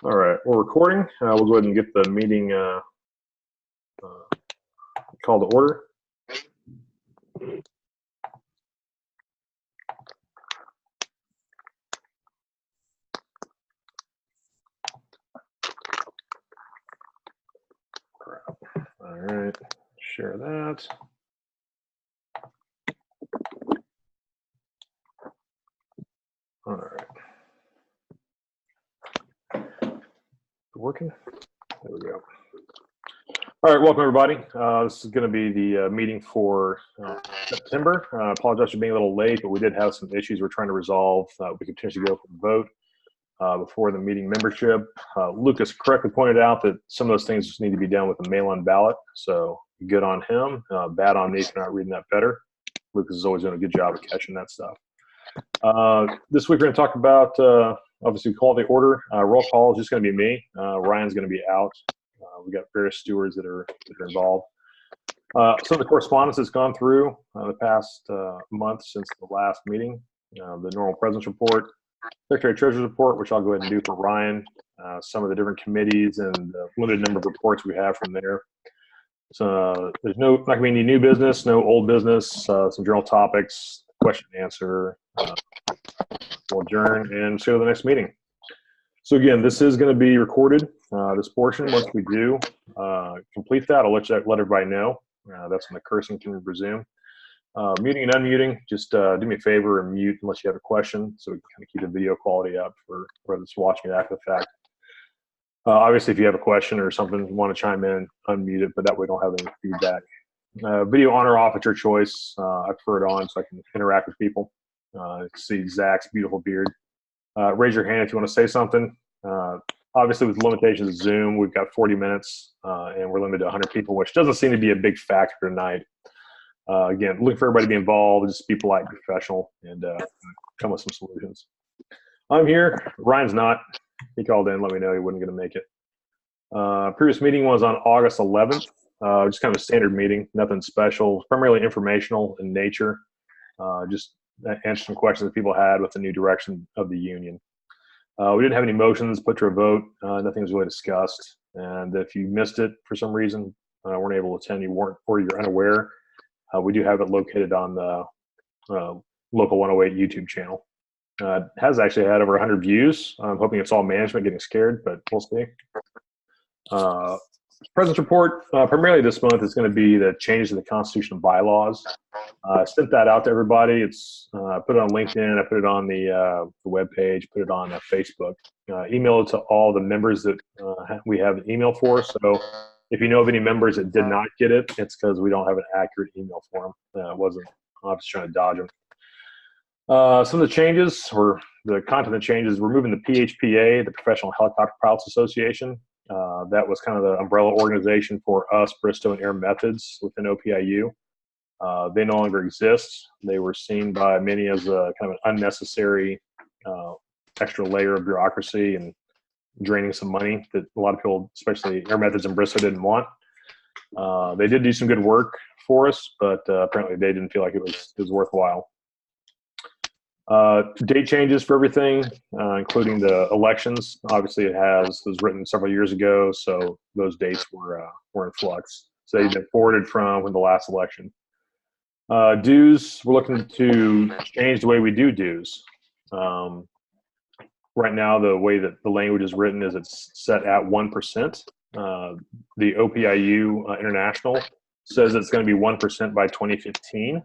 All right, we're recording. We'll go ahead and get the meeting called to order. All right, share that. All right. Working? There we go. All right, welcome everybody. This is going to be the meeting for September. I apologize for being a little late, but we did have some issues we're trying to resolve. We could potentially go for the vote before the meeting membership. Lucas correctly pointed out that some of those things just need to be done with a mail-in ballot, so good on him. Bad on me for not reading that better. Lucas is always doing a good job of catching that stuff. This week we're going to talk about, obviously, call the order. Roll call is just going to be me. Ryan's going to be out. We got various stewards that are involved. Some of the correspondence that's gone through the past month since the last meeting, the normal president's report, Secretary Treasurer's report, which I'll go ahead and do for Ryan, some of the different committees and the limited number of reports we have from there. So there's not going to be any new business, no old business, some general topics, question and answer. We'll adjourn and see you at the next meeting. So again, this is going to be recorded, this portion. Once we do complete that, I'll let everybody know. That's when the cursing can resume. Muting and unmuting, just do me a favor and mute unless you have a question, so we can kind of keep the video quality up for whoever's watching it after the fact. Obviously, if you have a question or something you want to chime in, unmute it, but that way we don't have any feedback. Video on or off at your choice. I prefer it on so I can interact with people. See Zach's beautiful beard. Raise your hand if you want to say something. Obviously, with limitations of Zoom, we've got 40 minutes, and we're limited to 100 people, which doesn't seem to be a big factor tonight. Again, looking for everybody to be involved, just be polite and professional, and come with some solutions. I'm here. Ryan's not. He called in, let me know he wasn't going to make it. Previous meeting was on August 11th. Just kind of a standard meeting, nothing special, primarily informational in nature. Just answer some questions that people had with the new direction of the union. We didn't have any motions put to a vote. Nothing was really discussed. And if you missed it for some reason, weren't able to attend, or you're unaware, we do have it located on the Local 108 YouTube channel. It has actually had over 100 views. I'm hoping it's all management getting scared, but we'll see. President's report, primarily this month, is going to be the changes to the Constitution and bylaws. I sent that out to everybody. It's put it on LinkedIn. I put it on the web page, put it on Facebook. Email it to all the members that we have an email for. So if you know of any members that did not get it, it's because we don't have an accurate email for them. I'm just trying to dodge them. Some of the changes, or the content of the changes, we're moving the PHPA, the Professional Helicopter Pilots Association. That was kind of the umbrella organization for us, Bristow and Air Methods within OPEIU. They no longer exist. They were seen by many as a kind of an unnecessary extra layer of bureaucracy and draining some money that a lot of people, especially Air Methods and Bristow, didn't want. They did do some good work for us, but apparently they didn't feel like it was worthwhile. Date changes for everything, including the elections. Obviously, it was written several years ago, so those dates were in flux. So they've been forwarded from the last election. Dues, we're looking to change the way we do dues. Right now, the way that the language is written is it's set at 1%. The OPEIU International says it's going to be 1% by 2015.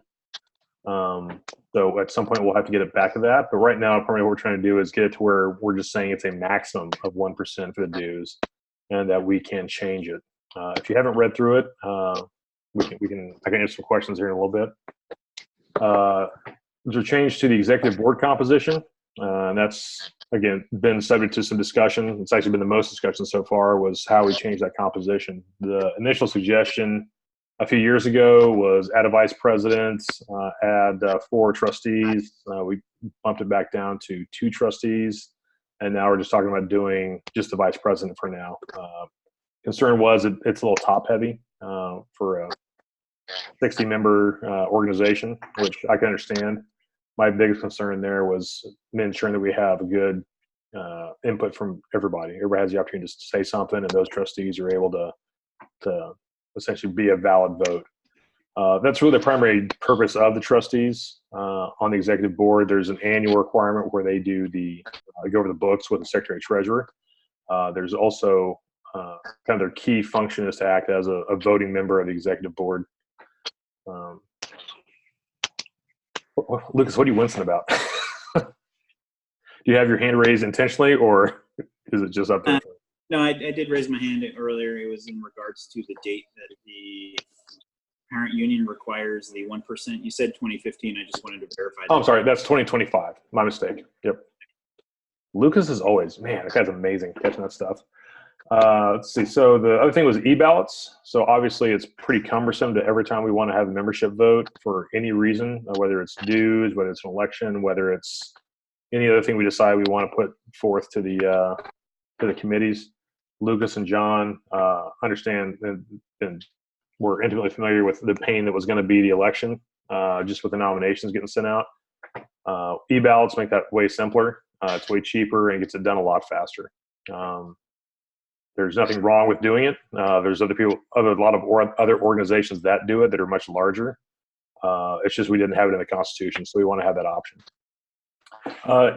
So at some point we'll have to get it back to that. But right now, probably what we're trying to do is get it to where we're just saying it's a maximum of 1% for the dues, and that we can change it. If you haven't read through it, I can answer some questions here in a little bit. There's a change to the executive board composition, and that's again been subject to some discussion. It's actually been the most discussion so far was how we change that composition. The initial suggestion a few years ago was add a vice president, add 4 trustees. We bumped it back down to 2 trustees, and now we're just talking about doing just the vice president for now. Concern was it's a little top heavy for a 60-member organization, which I can understand. My biggest concern there was ensuring that we have a good input from everybody. Everybody has the opportunity to say something, and those trustees are able to essentially be a valid vote. That's really the primary purpose of the trustees on the executive board. There's an annual requirement where they do go over the books with the secretary treasurer. There's also kind of their key function is to act as a voting member of the executive board. Lucas, what are you wincing about? Do you have your hand raised intentionally, or is it just up there? No, I did raise my hand earlier. It was in regards to the date that the parent union requires the 1%. You said 2015. I just wanted to verify that. Oh, I'm sorry. That's 2025. My mistake. Yep. Lucas is always, man, that guy's amazing catching that stuff. Let's see. So the other thing was e-ballots. So obviously it's pretty cumbersome to every time we want to have a membership vote for any reason, whether it's dues, whether it's an election, whether it's any other thing we decide we want to put forth to the committees. Lucas and John understand and we're intimately familiar with the pain that was going to be the election, just with the nominations getting sent out. E-ballots make that way simpler. It's way cheaper and gets it done a lot faster. There's nothing wrong with doing it. There's a lot of other organizations that do it that are much larger. It's just we didn't have it in the Constitution, so we want to have that option.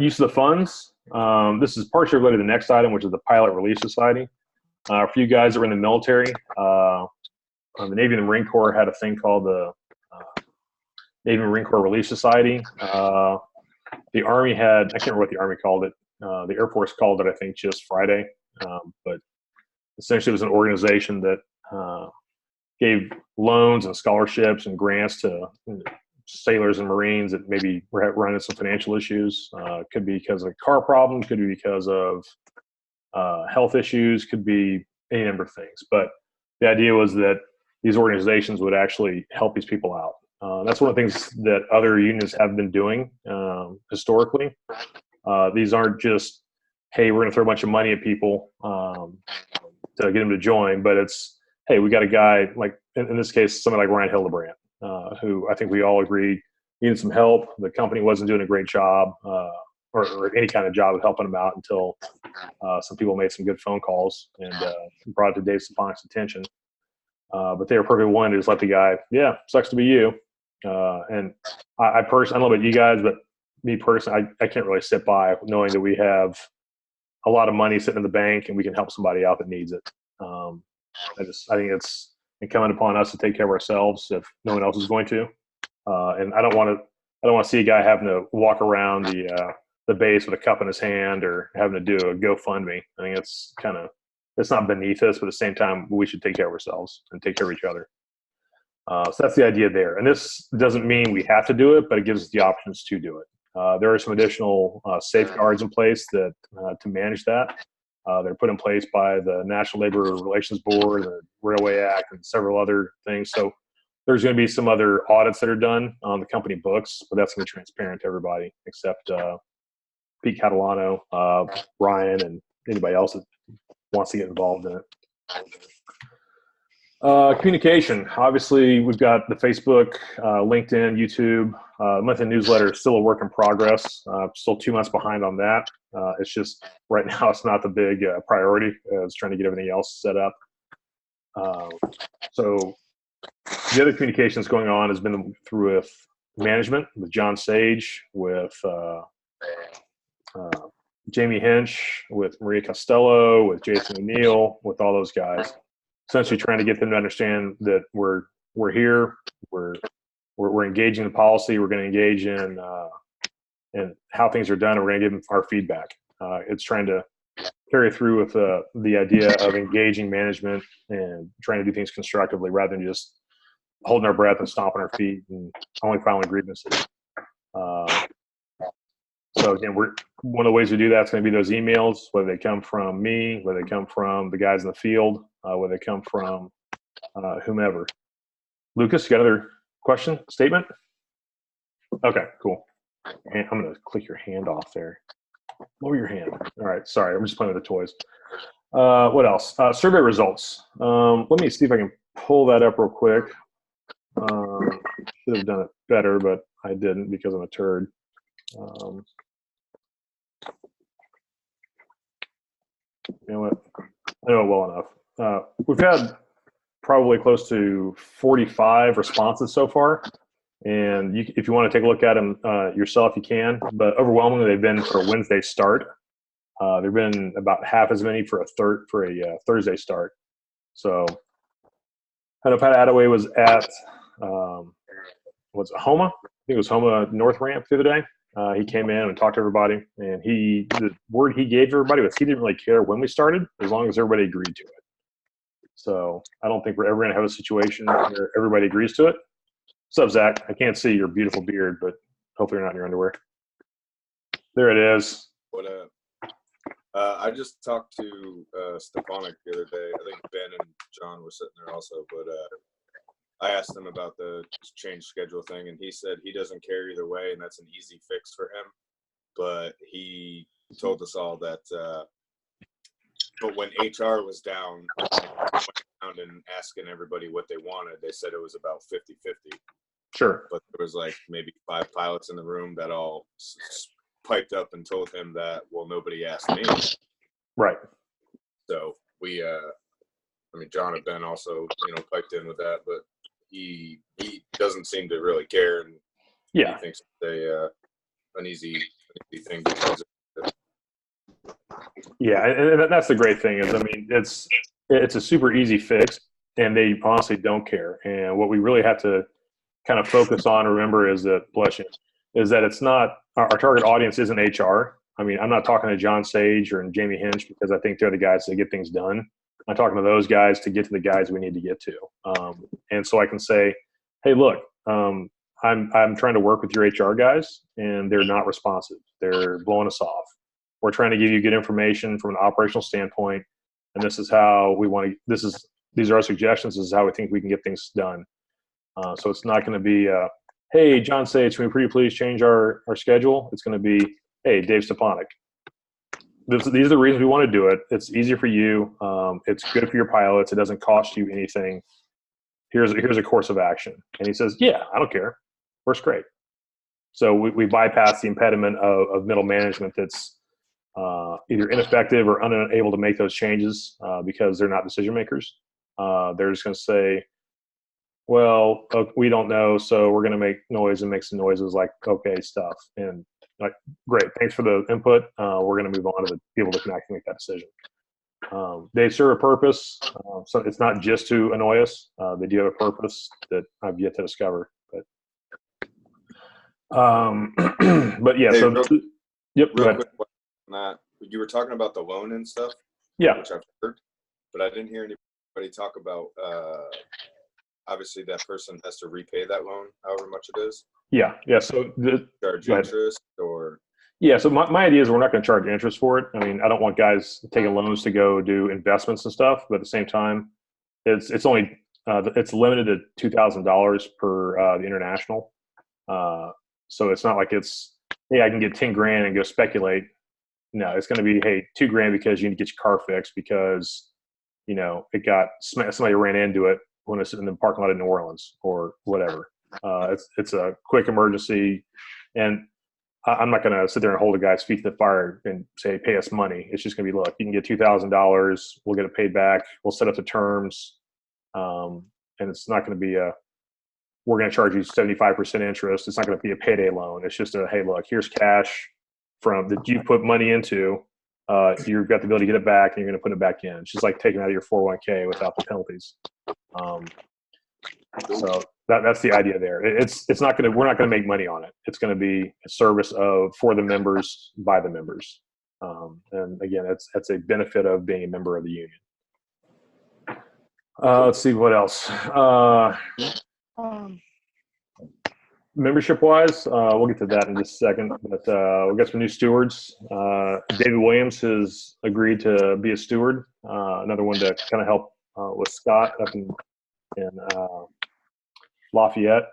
Use of the funds. This is partially related to the next item, which is the Pilot Relief Society. For you guys that were in the military, the Navy and the Marine Corps had a thing called the Navy and Marine Corps Relief Society. The Army had, I can't remember what the Army called it. The Air Force called it, I think, just Friday. But essentially it was an organization that gave loans and scholarships and grants to sailors and Marines that maybe were running some financial issues. Could be because of car problems, could be because of health issues, could be any number of things. But the idea was that these organizations would actually help these people out. That's one of the things that other unions have been doing historically. These aren't just, hey, we're going to throw a bunch of money at people to get them to join, but it's, hey, we got a guy, like in this case, somebody like Ryan Hildebrand, who I think we all agreed needed some help. The company wasn't doing a great job or any kind of job of helping him out until some people made some good phone calls and brought it to Dave Stepanik's attention. But they were perfectly willing to just let the guy, yeah, sucks to be you. And I personally, I don't know about you guys, but me personally, I can't really sit by knowing that we have a lot of money sitting in the bank and we can help somebody out that needs it. I think it's incumbent upon us to take care of ourselves if no one else is going to. And I don't want to see a guy having to walk around the base with a cup in his hand or having to do a GoFundMe. I think it's not beneath us, but at the same time, we should take care of ourselves and take care of each other. So that's the idea there. And this doesn't mean we have to do it, but it gives us the options to do it. There are some additional safeguards in place that to manage that. They're put in place by the National Labor Relations Board, the Railway Act, and several other things. So there's going to be some other audits that are done on the company books, but that's going to be transparent to everybody except Pete Catalano, Ryan, and anybody else that wants to get involved in it. Communication. Obviously, we've got the Facebook, LinkedIn, YouTube. Monthly newsletter is still a work in progress. Still 2 months behind on that. It's just right now it's not the big priority. It's trying to get everything else set up. So the other communications going on has been through with management, with John Sage, with Jamie Hinch, with Maria Costello, with Jason O'Neill, with all those guys. Essentially trying to get them to understand that we're here, we're engaging in policy, we're going to engage in how things are done, and we're going to give them our feedback. It's trying to carry through with the idea of engaging management and trying to do things constructively rather than just holding our breath and stomping our feet and only filing grievances. So again, one of the ways we do that is going to be those emails, whether they come from me, whether they come from the guys in the field, whether they come from whomever. Lucas, you got another question, statement? Okay, cool. And I'm going to click your hand off there. Lower your hand. All right, sorry, I'm just playing with the toys. What else? Survey results. Let me see if I can pull that up real quick. Should have done it better, but I didn't because I'm a turd. You know what? I know it well enough. We've had probably close to 45 responses so far. And if you want to take a look at them yourself, you can. But overwhelmingly, they've been for a Wednesday start. There've been about half as many for a Thursday start. So I know Pat Attaway was at what's it, Homa? I think it was Homa North Ramp the other day. He came in and talked to everybody, and the word he gave to everybody was he didn't really care when we started, as long as everybody agreed to it. So I don't think we're ever going to have a situation where everybody agrees to it. What's up, Zach? I can't see your beautiful beard, but hopefully you're not in your underwear. There it is. What up? I just talked to Stefanik the other day. I think Ben and John were sitting there also, but I asked him about the change schedule thing, and he said he doesn't care either way, and that's an easy fix for him. But he told us all that, but when HR was down, went around and asking everybody what they wanted, they said it was about 50-50. Sure. But there was like maybe 5 pilots in the room that all piped up and told him that, well, nobody asked me. Right. So we, I mean, John and Ben also, piped in with that, but he doesn't seem to really care, and yeah, he thinks it's an easy thing to transition. Yeah, and that's the great thing is, I mean, it's a super easy fix, and they honestly don't care. And what we really have to kind of focus on and remember is that, it's not our target audience isn't HR. I mean, I'm not talking to John Sage or Jamie Hinch because I think they're the guys that get things done. I'm talking to those guys to get to the guys we need to get to. And so I can say, hey, look, I'm trying to work with your HR guys, and they're not responsive. They're blowing us off. We're trying to give you good information from an operational standpoint, and this is how we want to. These are our suggestions. This is how we think we can get things done. So it's not going to be, hey, John Sage, can we pretty please change our schedule? It's going to be, hey, Dave Stefanik. These are the reasons we want to do it. It's easier for you. It's good for your pilots. It doesn't cost you anything. Here's a course of action. And he says, yeah, I don't care. Works great. So we bypass the impediment of middle management that's either ineffective or unable to make those changes because they're not decision makers. They're just going to say, well, we don't know, so we're going to make noise and make some noises like okay stuff. And like, great, thanks for the input. We're going to move on to the people that can actually make that decision. They serve a purpose, so it's not just to annoy us. They do have a purpose that I've yet to discover. But yeah, Hey, so yep. Real quick on that, you were talking about the loan and stuff. Yeah. Which I've heard, but I didn't hear anybody talk about. Obviously, that person has to repay that loan, however much it is. Yeah. So charge interest or. Yeah, so my idea is we're not going to charge interest for it. I mean, I don't want guys taking loans to go do investments and stuff, but at the same time, it's only it's limited to $2,000 per the international. So it's not like it's, hey, I can get 10 grand and go speculate. No, it's going to be, hey, $2,000 because you need to get your car fixed because it got somebody ran into it when it's in the parking lot in New Orleans or whatever. It's a quick emergency, and I'm not going to sit there and hold a guy's feet to the fire and say, pay us money. It's just going to be, look, you can get $2,000. We'll get it paid back. We'll set up the terms. And it's not going to be we're going to charge you 75% interest. It's not going to be a payday loan. It's just hey, look, here's cash that you put money into. You've got the ability to get it back, and you're going to put it back in. It's just like taking out of your 401k without the penalties. So that's the idea there. It's not going to, we're not going to make money on it. It's going to be a service for the members by the members. And again, that's a benefit of being a member of the union. Let's see what else. Membership wise, we'll get to that in just a second, but we've got some new stewards. David Williams has agreed to be a steward, another one to kind of help with Scott up in Lafayette.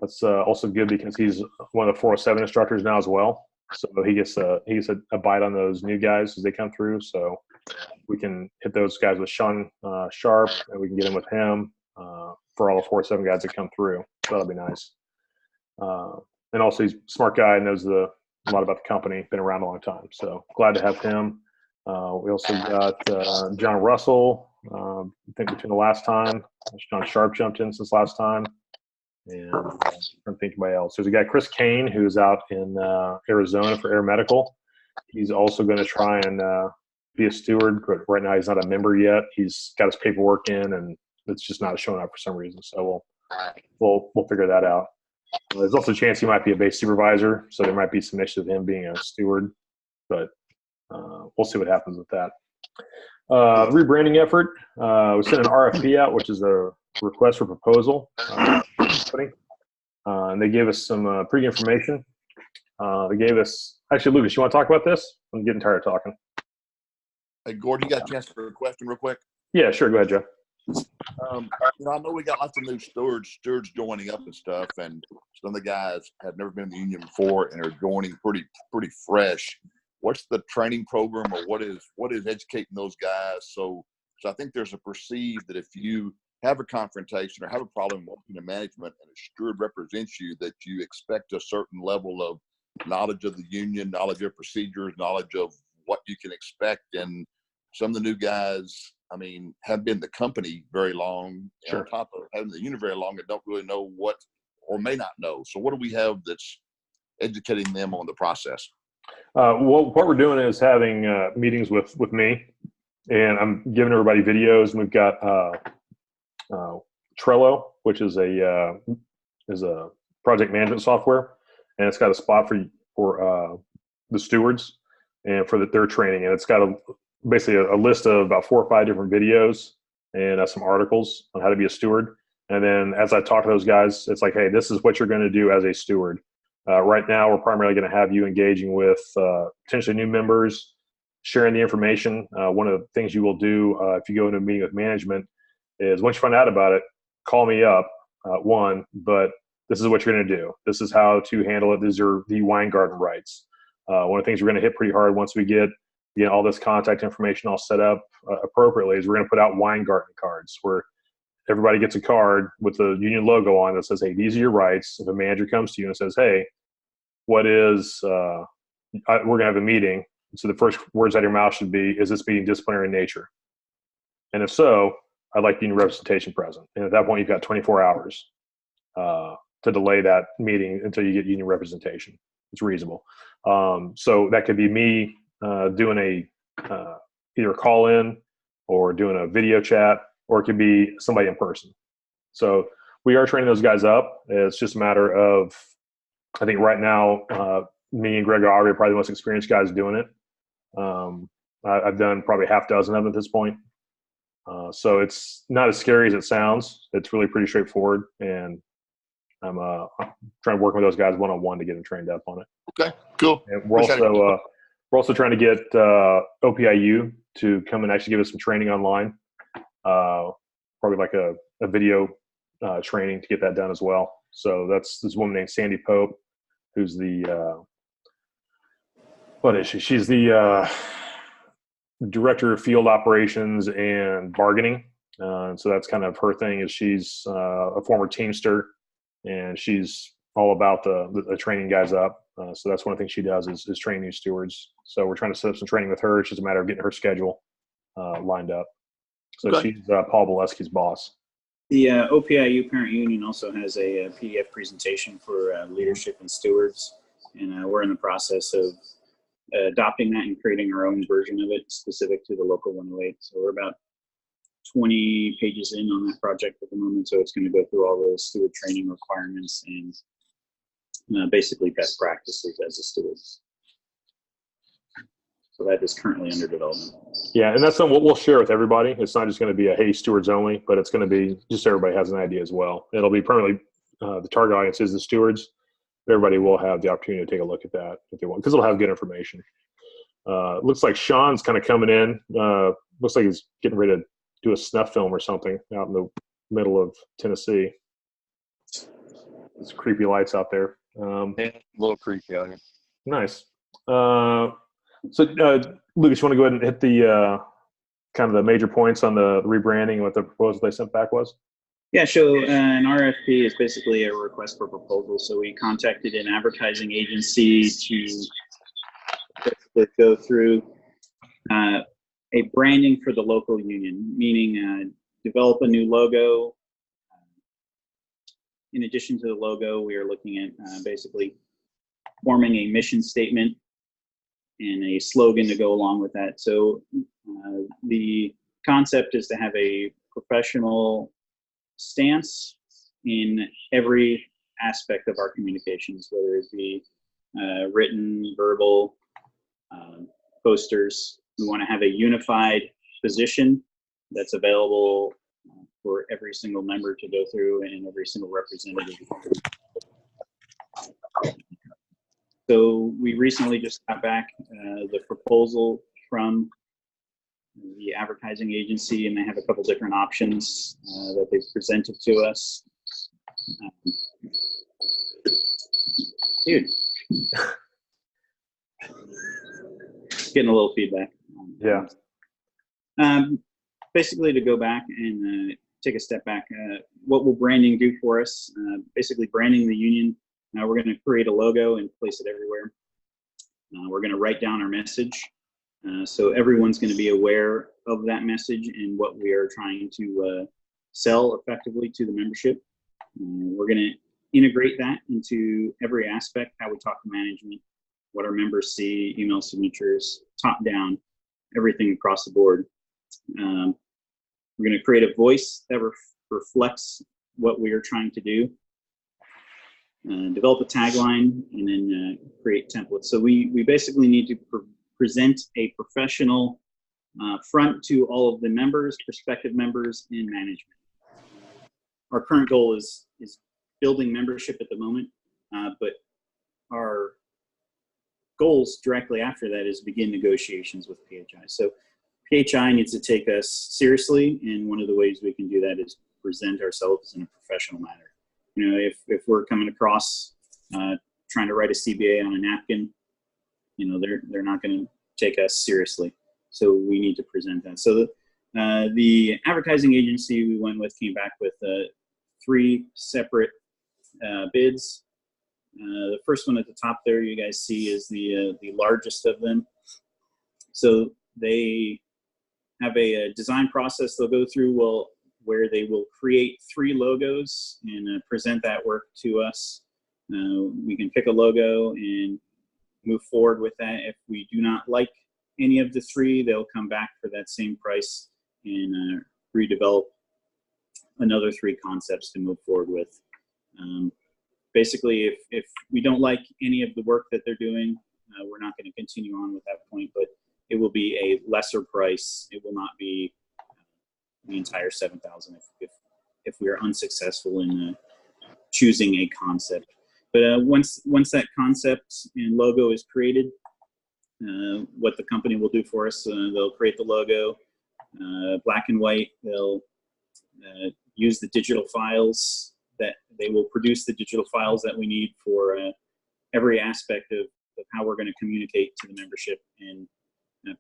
That's also good because he's one of the 407 instructors now as well. So he gets a bite on those new guys as they come through. So we can hit those guys with Sean Sharp, and we can get in with him for all the 407 guys that come through. So that'll be nice. And also he's a smart guy, knows a lot about the company, been around a long time. So glad to have him. We also got John Russell. I think between the last time, John Sharp jumped in since last time. And I'm trying to think of anybody else. There's a guy, Chris Kane, who's out in Arizona for Air Medical. He's also going to try and be a steward, but right now he's not a member yet. He's got his paperwork in, and it's just not showing up for some reason. So we'll figure that out. There's also a chance he might be a base supervisor, so there might be some issue with him being a steward, but we'll see what happens with that. Rebranding effort. We sent an RFP out, which is a request for proposal. And they gave us some pretty information. They gave us, actually, Lucas, you want to talk about this? I'm getting tired of talking. Hey, Gordon, you got a chance for a question real quick? Yeah, sure. Go ahead, Joe. I know we got lots of new stewards joining up and stuff, and some of the guys have never been in the union before and are joining pretty fresh. What's the training program, or what is educating those guys? So I think there's a perceived that if you have a confrontation or have a problem working in management and a steward represents you, that you expect a certain level of knowledge of the union, knowledge of procedures, knowledge of what you can expect. And some of the new guys, I mean, have been in the company very long, sure, on top of having the union very long, and don't really know what, or may not know. So what do we have that's educating them on the process? Well, what we're doing is having meetings with me, and I'm giving everybody videos. And we've got Trello, which is a project management software, and it's got a spot for the stewards and for their training, and it's got basically a list of about 4 or 5 different videos and some articles on how to be a steward. And then as I talk to those guys, it's like, hey, this is what you're going to do as a steward. Right now, we're primarily going to have you engaging with potentially new members, sharing the information. One of the things you will do if you go into a meeting with management is once you find out about it, call me up, but this is what you're going to do. This is how to handle it. These are the wine garden rights. One of the things we're going to hit pretty hard once we get all this contact information all set up appropriately is we're going to put out wine garden cards where everybody gets a card with the union logo on that says, hey, these are your rights. If a manager comes to you and says, hey, we're going to have a meeting. So the first words out of your mouth should be, is this meeting disciplinary in nature? And if so, I'd like union representation present. And at that point, you've got 24 hours to delay that meeting until you get union representation. It's reasonable. So that could be me doing either a call in or doing a video chat, or it could be somebody in person. So we are training those guys up. It's just a matter of, I think right now, me and Greg are probably the most experienced guys doing it. I've done probably half dozen of them at this point. So it's not as scary as it sounds. It's really pretty straightforward. And I'm trying to work with those guys one-on-one to get them trained up on it. Okay, cool. And we're also trying to get OPEIU to come and actually give us some training online. Probably like a video training to get that done as well. So that's this woman named Sandy Pope, who's the what is she? She's the director of field operations and bargaining. So that's kind of her thing. Is she's a former Teamster, and she's all about the training guys up. So that's one of the things she does is train new stewards. So we're trying to set up some training with her. It's just a matter of getting her schedule lined up. So okay. She's Paul Bolesky's boss. The OPEIU parent union also has a PDF presentation for leadership and stewards, and we're in the process of adopting that and creating our own version of it specific to the local 108. So we're about 20 pages in on that project at the moment. So it's going to go through all those steward training requirements and basically best practices as a steward. So that is currently under development. Yeah, and that's something we'll share with everybody. It's not just going to be a hey, stewards only, but it's going to be just so everybody has an idea as well. It'll be permanently, the target audience is the stewards. Everybody will have the opportunity to take a look at that if they want, because it'll have good information. Looks like Sean's kind of coming in. Looks like he's getting ready to do a snuff film or something out in the middle of Tennessee. There's creepy lights out there. Yeah, a little creepy out here. Nice. So, Lucas, you want to go ahead and hit the kind of the major points on the rebranding and what the proposal they sent back was? Yeah, so an RFP is basically a request for proposal. So we contacted an advertising agency to go through a branding for the local union, meaning develop a new logo. In addition to the logo, we are looking at basically forming a mission statement and a slogan to go along with that. So the concept is to have a professional stance in every aspect of our communications, whether it be written, verbal, posters. We want to have a unified position that's available for every single member to go through and every single representative. So we recently just got back the proposal from the advertising agency, and they have a couple different options that they've presented to us. Dude, getting a little feedback. Yeah. Basically, to go back and take a step back, what will branding do for us? Basically, branding the union. Now we're going to create a logo and place it everywhere. We're going to write down our message. So everyone's going to be aware of that message and what we are trying to sell effectively to the membership. We're going to integrate that into every aspect, how we talk to management, what our members see, email signatures, top down, everything across the board. We're going to create a voice that reflects what we are trying to do. Develop a tagline, and then create templates. So we basically need to present a professional front to all of the members, prospective members, and management. Our current goal is building membership at the moment, but our goals directly after that is begin negotiations with PHI. So PHI needs to take us seriously, and one of the ways we can do that is present ourselves in a professional manner. You know, if we're coming across trying to write a CBA on a napkin, you know, they're not going to take us seriously. So we need to present that. So the advertising agency we went with came back with 3 separate bids. The first one at the top there you guys see is the largest of them. So they have a design process they'll go through where they will create 3 logos and present that work to us. We can pick a logo and move forward with that. If we do not like any of the 3, they'll come back for that same price and redevelop another 3 concepts to move forward with. Basically, if we don't like any of the work that they're doing, we're not going to continue on with that point, but it will be a lesser price. It will not be the entire $7,000 if we are unsuccessful in choosing a concept. But once that concept and logo is created, what the company will do for us, they'll create the logo, black and white. They'll use the digital files that they will produce the digital files that we need for every aspect of how we're going to communicate to the membership and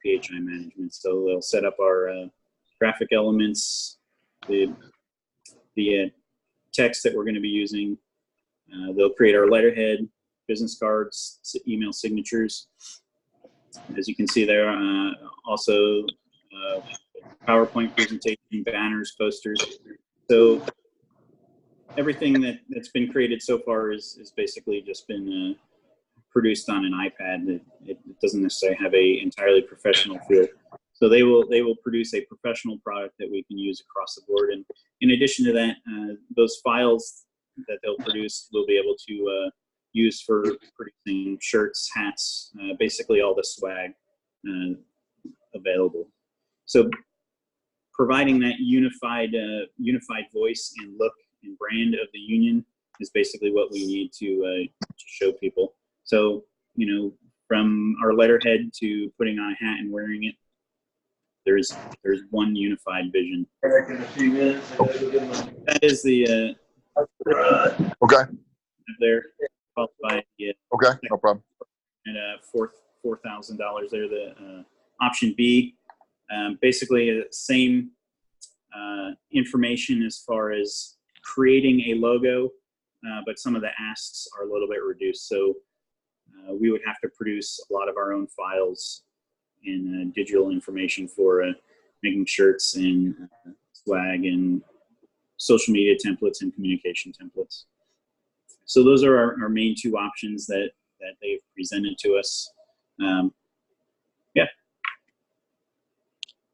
PHI management. So they'll set up our graphic elements, the text that we're going to be using. They'll create our letterhead, business cards, email signatures. As you can see there, also PowerPoint presentation, banners, posters. So everything that's been created so far is basically just been produced on an iPad. It doesn't necessarily have a entirely professional feel. So they will produce a professional product that we can use across the board. And in addition to that, those files that they'll produce, we'll be able to use for producing shirts, hats, basically all the swag available. So providing that unified voice and look and brand of the union is basically what we need to show people. So, you know, from our letterhead to putting on a hat and wearing it, there's one unified vision. That is the Okay. there, followed by the Okay. No problem. and $4,000 there. The option B, basically the same information as far as creating a logo, but some of the asks are a little bit reduced. So we would have to produce a lot of our own files and digital information for making shirts and swag and social media templates and communication templates. So those are our main two options that they've presented to us. Yeah.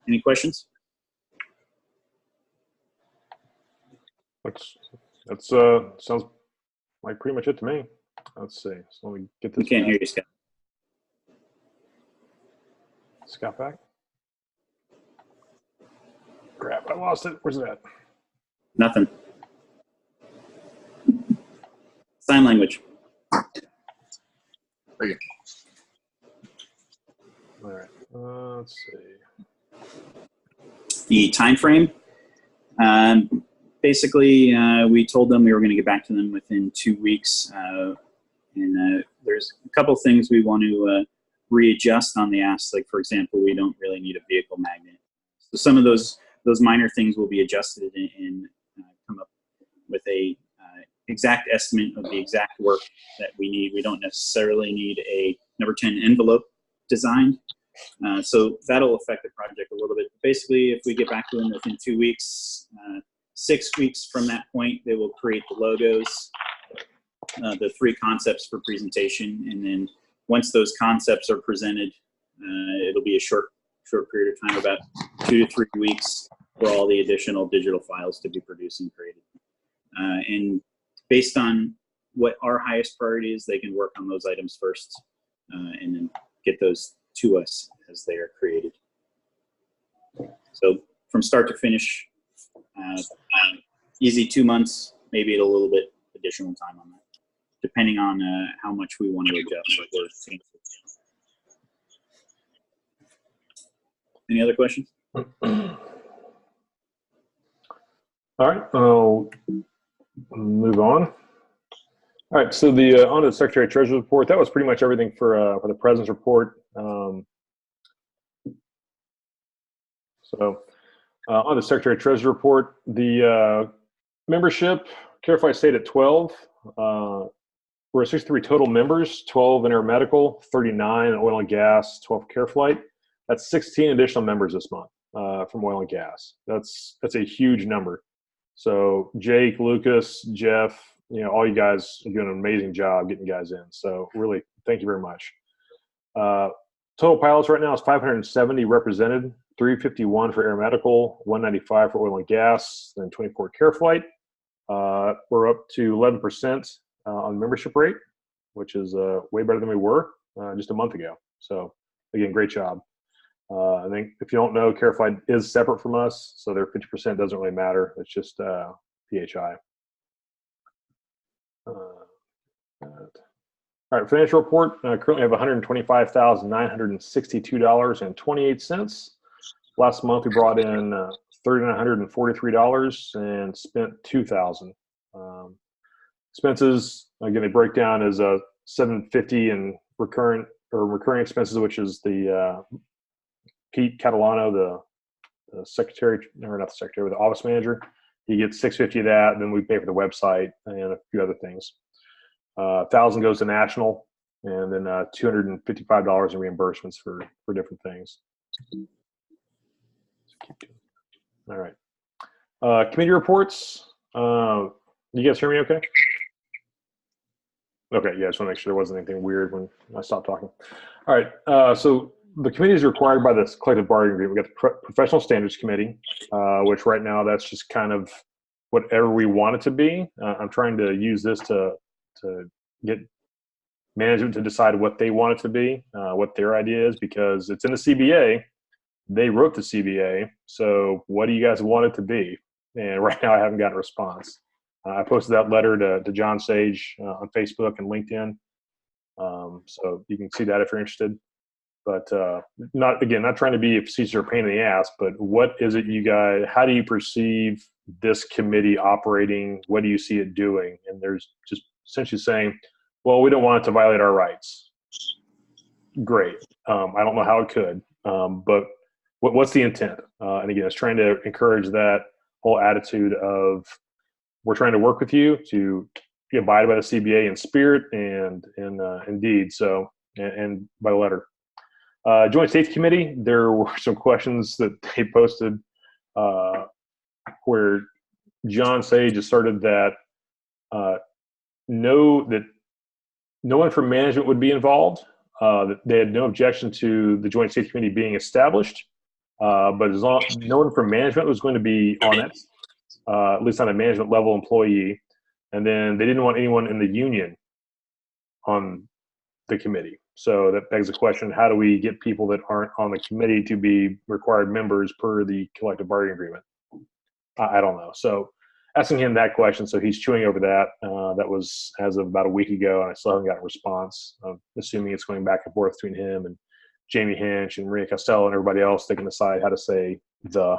Any questions? That's sounds like pretty much it to me. Let's see. So let me get this. We can't hear you, Scott. Scott back. Crap, I lost it. Where's it at? Nothing. Sign language. There you All right. Let's see. The time frame. Basically, we told them we were going to get back to them within 2 weeks. And there's a couple things we want to readjust on the ask. Like, for example, we don't really need a vehicle magnet. So some of those minor things will be adjusted and come up with a exact estimate of the exact work that we need. We don't necessarily need a number 10 envelope designed. So that'll affect the project a little bit. Basically, if we get back to them within 2 weeks, 6 weeks from that point, they will create the logos, the 3 concepts for presentation. And then once those concepts are presented, it'll be a short period of time, about 2 to 3 weeks, for all the additional digital files to be produced and created. And based on what our highest priority is, they can work on those items first and then get those to us as they are created. So from start to finish, easy 2 months, maybe a little bit additional time on that, depending on how much we want to adjust or change. Any other questions? All right, I'll move on. All right, so the on to the Secretary Treasurer's report. That was pretty much everything for the President's report. So on the Secretary Treasurer report, the membership, Carify stayed at 12. We're at 63 total members, 12 in aeromedical, 39 in oil and gas, 12 Careflight. That's 16 additional members this month from oil and gas. That's a huge number. So Jake, Lucas, Jeff, all you guys are doing an amazing job getting guys in. So really, thank you very much. Total pilots right now is 570 represented, 351 for aeromedical, 195 for oil and gas, then 24 Careflight. We're up to 11% on membership rate, which is way better than we were just a month ago. So again, great job. I think if you don't know, Careflight is separate from us, so their 50% doesn't really matter. It's just PHI. All right, financial report. Currently have $125,962.28. Last month we brought in $3,943 and spent $2,000. Expenses, again, they break down as $750 in recurring expenses, which is the Pete Catalano, the secretary, or not the secretary, but the office manager. He gets $650 of that, and then we pay for the website and a few other things. $1,000 goes to national, and then $255 in reimbursements for different things. All right. Committee reports. You guys hear me okay? Okay, yeah, I just want to make sure there wasn't anything weird when I stopped talking. All right, so the committee is required by this collective bargaining agreement. We got the Professional Standards Committee, which right now that's just kind of whatever we want it to be. I'm trying to use this to get management to decide what they want it to be, what their idea is, because it's in the CBA. They wrote the CBA, so what do you guys want it to be? And right now I haven't gotten a response. I posted that letter to John Sage on Facebook and LinkedIn, so you can see that if you're interested. But not trying to be a facetious or pain in the ass, but what is it you guys, how do you perceive this committee operating? What do you see it doing? And there's just essentially saying, well, we don't want it to violate our rights. Great. I don't know how it could, but what's the intent? And again, it's trying to encourage that whole attitude of we're trying to work with you to abide by the CBA in spirit and in deed, so and by letter. Joint Safety Committee, there were some questions that they posted where John Sage asserted that no one from management would be involved. That they had no objection to the Joint Safety Committee being established, but as long no one from management was going to be on it, at least not a management level employee, and then they didn't want anyone in the union on the committee. So that begs the question: how do we get people that aren't on the committee to be required members per the collective bargaining agreement? I don't know. So asking him that question, so he's chewing over that. That was as of about a week ago, and I still haven't got a response. I'm assuming it's going back and forth between him and Jamie Hinch and Maria Costello and everybody else. They can decide how to say the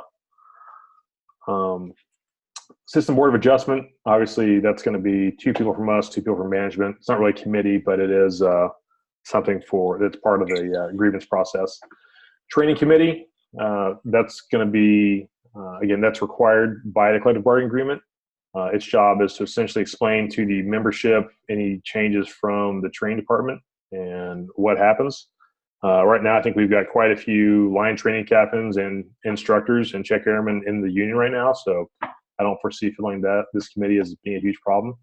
System Board of Adjustment. Obviously, that's going to be 2 people from us, 2 people from management. It's not really a committee, but it is something that's part of the grievance process. Training Committee, that's going to be again, that's required by the collective bargaining agreement. Its job is to essentially explain to the membership any changes from the training department and what happens. Right now, I think we've got quite a few line training captains and instructors and check airmen in the union right now, so I don't foresee filling that this committee as being a huge problem.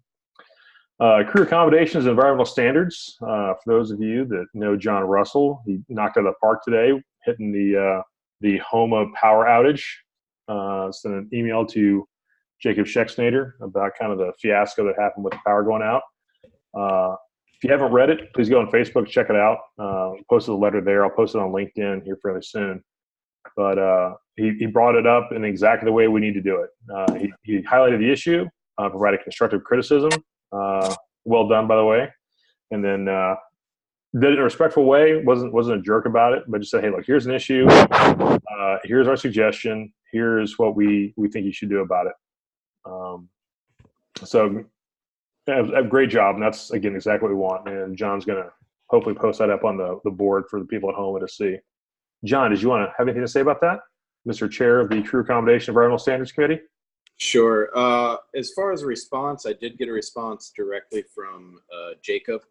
Crew accommodations and environmental standards. For those of you that know John Russell, he knocked out of the park today, hitting the HOMA power outage. Sent an email to Jacob Schexnader about kind of the fiasco that happened with the power going out. If you haven't read it, please go on Facebook, check it out. Posted a letter there. I'll post it on LinkedIn here fairly soon. But he brought it up in exactly the way we need to do it. He highlighted the issue, provided constructive criticism. Well done, by the way. And then did it in a respectful way. Wasn't a jerk about it, but just said, hey, look, here's an issue. Here's our suggestion. Here's what we think you should do about it. So a great job, and that's, again, exactly what we want. And John's going to hopefully post that up on the board for the people at home to see. John, did you want to have anything to say about that? Mr. Chair of the Crew Accommodation Environmental Standards Committee? Sure. As far as a response, I did get a response directly from Jacob,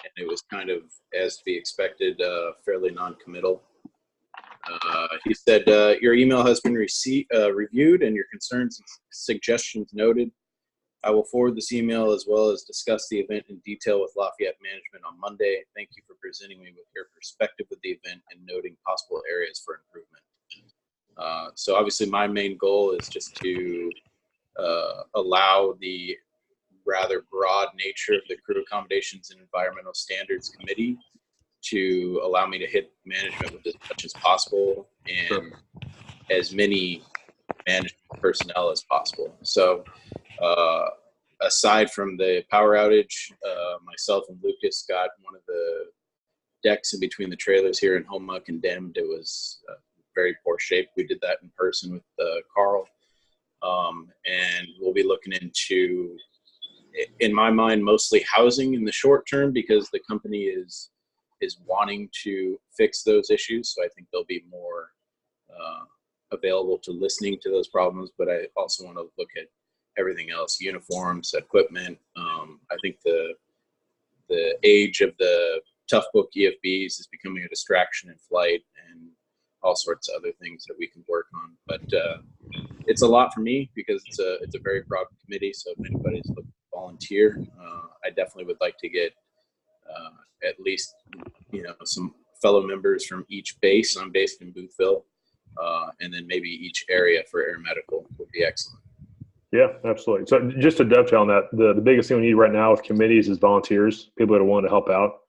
and it was kind of, as to be expected, fairly non-committal. He said, your email has been reviewed and your concerns and suggestions noted. I will forward this email as well as discuss the event in detail with Lafayette management on Monday. Thank you for presenting me with your perspective of the event and noting possible areas for improvement. So obviously my main goal is just to allow the rather broad nature of the Crew Accommodations and Environmental Standards Committee to allow me to hit management with as much as possible and as many management personnel as possible. So aside from the power outage, myself and Lucas got one of the decks in between the trailers here in Homa condemned. It was very poor shape. We did that in person with Carl. And we'll be looking into, in my mind, mostly housing in the short term because the company is wanting to fix those issues. So I think they'll be more available to listening to those problems. But I also want to look at everything else: uniforms, equipment. I think the age of the tough book EFBs is becoming a distraction in flight, and all sorts of other things that we can work on. But it's a lot for me because it's a very broad committee. So if anybody's looking to volunteer, I definitely would like to get at least some fellow members from each base. I'm based in Boothville, and then maybe each area for air medical would be excellent. Yeah, absolutely. So just to dovetail on that, the biggest thing we need right now with committees is volunteers, people that are willing to help out.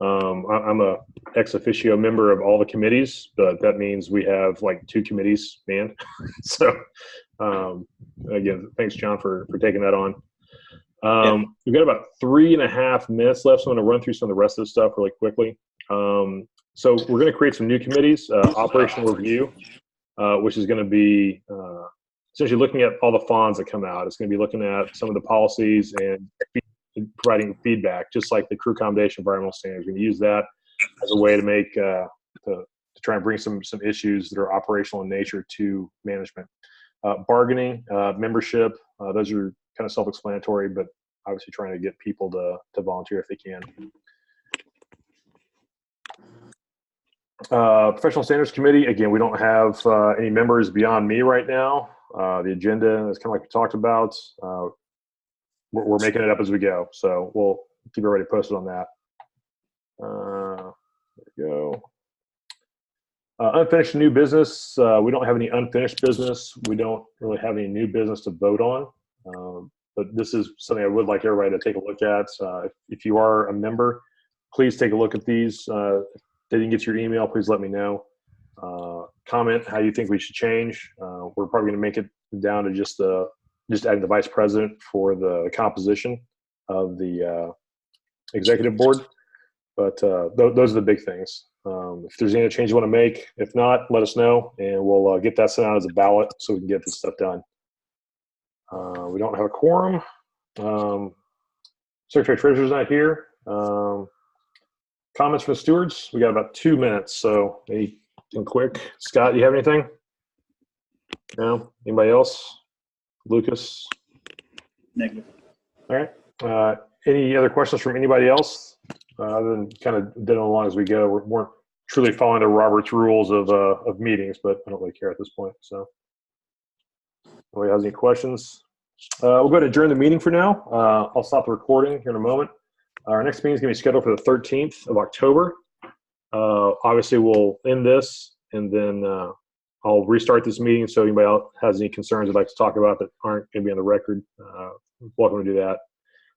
I'm a ex officio member of all the committees, but that means we have like 2 committees manned. So again, thanks, John, for taking that on. We've got about 3.5 minutes left, so I'm going to run through some of the rest of the stuff really quickly. So we're going to create some new committees, operational review, which is going to be essentially looking at all the fonts that come out. It's going to be looking at some of the policies and providing feedback, just like the Crew Accommodation Environmental Standards. We're going to use that as a way to make to try and bring some issues that are operational in nature to management. Bargaining, membership, those are kind of self-explanatory, but obviously trying to get people to volunteer if they can. Professional Standards Committee, again, we don't have any members beyond me right now. The agenda is kind of like we talked about. We're making it up as we go, so we'll keep everybody posted on that. There we go. Unfinished new business. We don't have any unfinished business. We don't really have any new business to vote on. But this is something I would like everybody to take a look at. If you are a member, please take a look at these. If they didn't get your email, please let me know. Comment how you think we should change. We're probably going to make it down to just adding the vice president for the composition of the executive board. But those are the big things. If there's any change you want to make, if not, let us know, and we'll get that sent out as a ballot so we can get this stuff done. We don't have a quorum. Secretary Treasurer's not here. Comments from the stewards? We got about 2 minutes, so anything quick. Scott, you have anything? No? Anybody else? Lucas? Negative. All right. Any other questions from anybody else? Other than kind of dead on along as we go. We weren't truly following the Robert's rules of meetings, but I don't really care at this point. So, nobody has any questions? We'll go ahead and adjourn the meeting for now. I'll stop the recording here in a moment. Our next meeting is going to be scheduled for the 13th of October. Obviously, we'll end this, and then I'll restart this meeting. So, anybody else has any concerns they'd like to talk about that aren't going to be on the record, welcome to do that.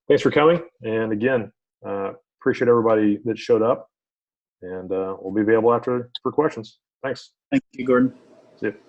Thanks for coming, and again, appreciate everybody that showed up, and we'll be available after for questions. Thanks. Thank you, Gordon. See you.